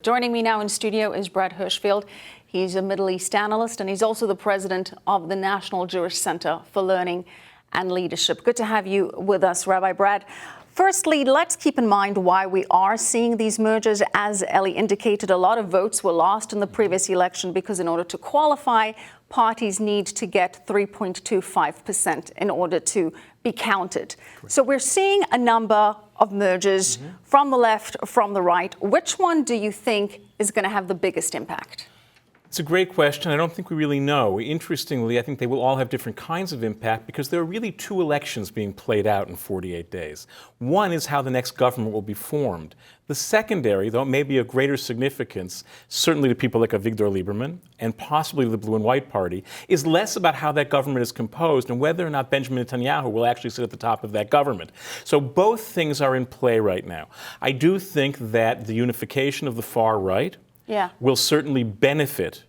Joining me now in studio is Brad Hirschfield. He's a Middle East analyst and he's also the president of the National Jewish Center for Learning and Leadership. Good to have you with us, Rabbi Brad. Firstly, let's keep in mind why we are seeing these mergers. As Ellie indicated, a lot of votes were lost in the previous election because in order to qualify, parties need to get 3.25% in order to be counted. Correct. So we're seeing a number of mergers from the left, from the right. Which one do you think is going to have the biggest impact? It's a great question. I don't think we really know. Interestingly, I think they will all have different kinds of impact because there are really two elections being played out in 48 days. One is how the next government will be formed. The secondary, though it may be of greater significance, certainly to people like Avigdor Lieberman and possibly the Blue and White Party, is less about how that government is composed and whether or not Benjamin Netanyahu will actually sit at the top of that government. So both things are in play right now. I do think that the unification of the far right will certainly benefit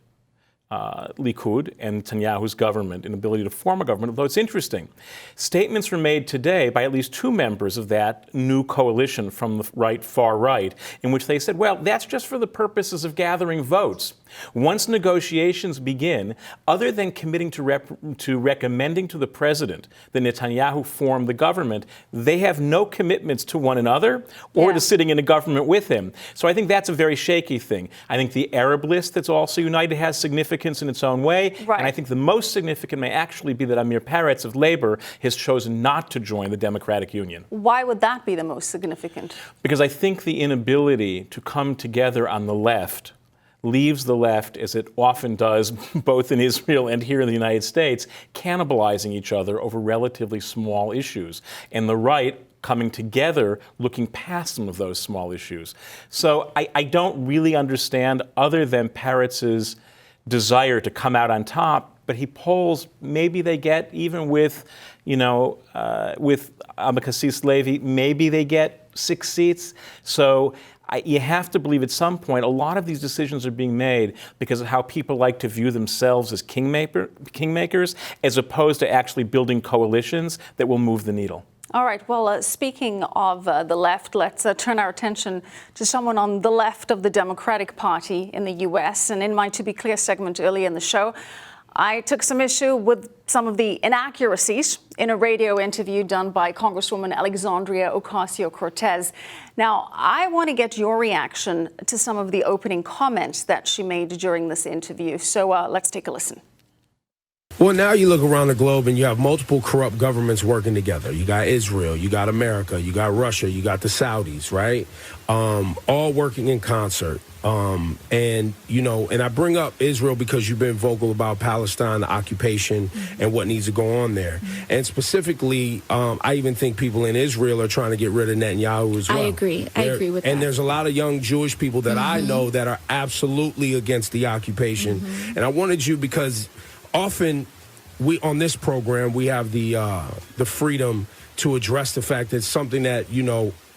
Likud and Netanyahu's government in ability to form a government, although it's interesting. Statements were made today by at least two members of that new coalition from the right, far right, in which they said, well, that's just for the purposes of gathering votes. Once negotiations begin, other than committing to recommending to the president that Netanyahu form the government, they have no commitments to one another or to sitting in a government with him. So I think that's a very shaky thing. I think the Arab list that's also united has significance in its own way. Right. And I think the most significant may actually be that Amir Peretz of Labor has chosen not to join the Democratic Union. Why would that be the most significant? Because I think the inability to come together on the left leaves the left, as it often does, both in Israel and here in the United States, cannibalizing each other over relatively small issues. And the right coming together, looking past some of those small issues. So I don't really understand, other than Peretz's desire to come out on top, but he polls, maybe they get, even with, with Abakassis Levy, maybe they get 6 seats. So you have to believe at some point a lot of these decisions are being made because of how people like to view themselves as kingmakers, as opposed to actually building coalitions that will move the needle. All right. Well, speaking of the left, let's turn our attention to someone on the left of the Democratic Party in the U.S. And in my To Be Clear segment earlier in the show, I took some issue with some of the inaccuracies in a radio interview done by Congresswoman Alexandria Ocasio-Cortez. Now, I want to get your reaction to some of the opening comments that she made during this interview. So let's take a listen. Well, now you look around the globe and you have multiple corrupt governments working together. You got Israel, you got America, you got Russia, you got the Saudis, right? All working in concert. And I bring up Israel because you've been vocal about Palestine, the occupation, and what needs to go on there. And specifically, I even think people in Israel are trying to get rid of Netanyahu as well. I agree with that. And there's a lot of young Jewish people that I know that are absolutely against the occupation. And I wanted you, because often on this program, we have the freedom to address the fact that it's something that,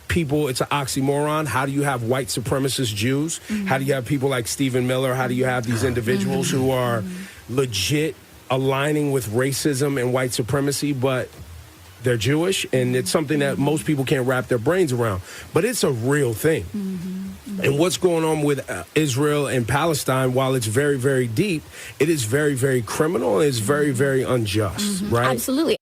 people, it's an oxymoron. How do you have white supremacist Jews? How do you have people like Stephen Miller? How do you have these individuals who are legit aligning with racism and white supremacy, but they're Jewish? And it's something that most people can't wrap their brains around. But it's a real thing. And what's going on with Israel and Palestine, while it's very, very deep, it is very, very criminal. It's very, very unjust, right? Absolutely.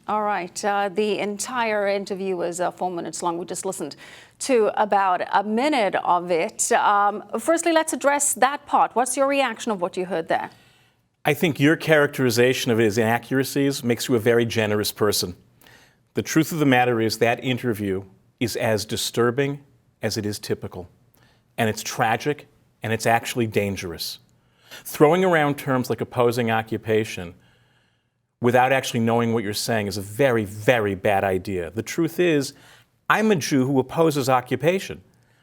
All right. The entire interview was 4 minutes long. We just listened to about a minute of it. Firstly, let's address that part. What's your reaction of what you heard there? I think your characterization of it as inaccuracies makes you a very generous person. The truth of the matter is that interview is as disturbing as it is typical. And it's tragic, and it's actually dangerous. Throwing around terms like opposing occupation without actually knowing what you're saying is a very, very bad idea. The truth is, I'm a Jew who opposes occupation,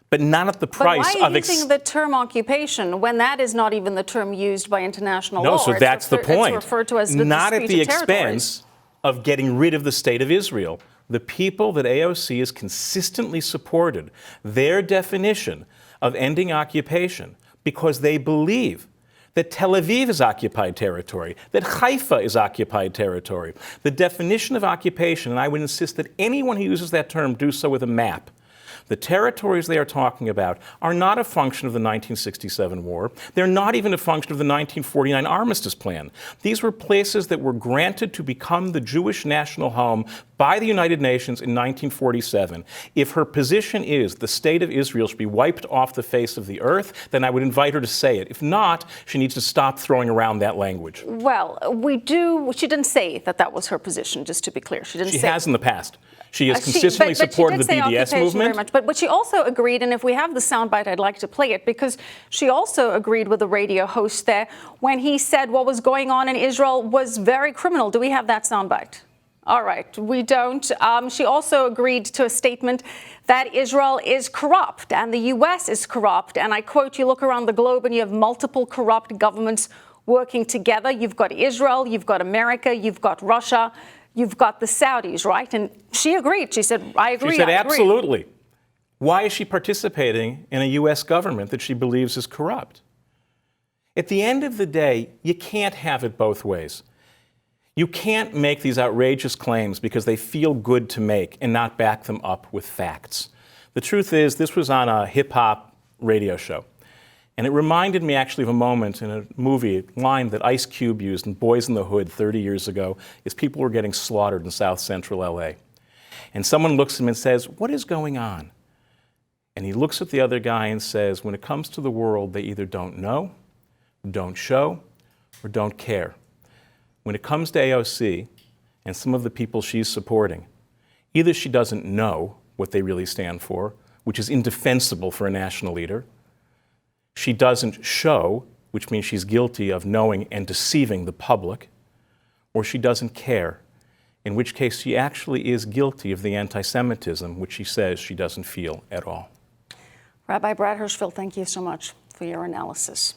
but not at the price of... But why are you using the term occupation when that is not even the term used by international law? No, so that's the point. It's referred to as the not at the disputed expense of getting rid of the state of Israel. The people that AOC has consistently supported, their definition of ending occupation, because they believe that Tel Aviv is occupied territory, that Haifa is occupied territory. The definition of occupation, and I would insist that anyone who uses that term do so with a map. The territories they are talking about are not a function of the 1967 war. They're not even a function of the 1949 armistice plan. These were places that were granted to become the Jewish national home by the United Nations in 1947. If her position is the state of Israel should be wiped off the face of the earth, then I would invite her to say it. If not, she needs to stop throwing around that language. Well, she didn't say that was her position, just to be clear. She has in the past. She has consistently supported the BDS movement. Very much, but she also agreed, and if we have the soundbite, I'd like to play it, because she also agreed with the radio host there when he said what was going on in Israel was very criminal. Do we have that soundbite? All right, we don't. She also agreed to a statement that Israel is corrupt and the U.S. is corrupt. And I quote, you look around the globe and you have multiple corrupt governments working together. You've got Israel, you've got America, you've got Russia, you've got the Saudis, right? And she agreed. She said, I agree. She said, absolutely. Why is she participating in a U.S. government that she believes is corrupt? At the end of the day, you can't have it both ways. You can't make these outrageous claims because they feel good to make and not back them up with facts. The truth is, this was on a hip-hop radio show. And it reminded me actually of a moment in a movie, a line that Ice Cube used in Boys in the Hood 30 years ago, as people were getting slaughtered in South Central LA. And someone looks at him and says, what is going on? And he looks at the other guy and says, when it comes to the world, they either don't know, don't show, or don't care. When it comes to AOC and some of the people she's supporting, either she doesn't know what they really stand for, which is indefensible for a national leader, she doesn't show, which means she's guilty of knowing and deceiving the public, or she doesn't care, in which case she actually is guilty of the anti-Semitism, which she says she doesn't feel at all. Rabbi Brad Hirschfield, thank you so much for your analysis.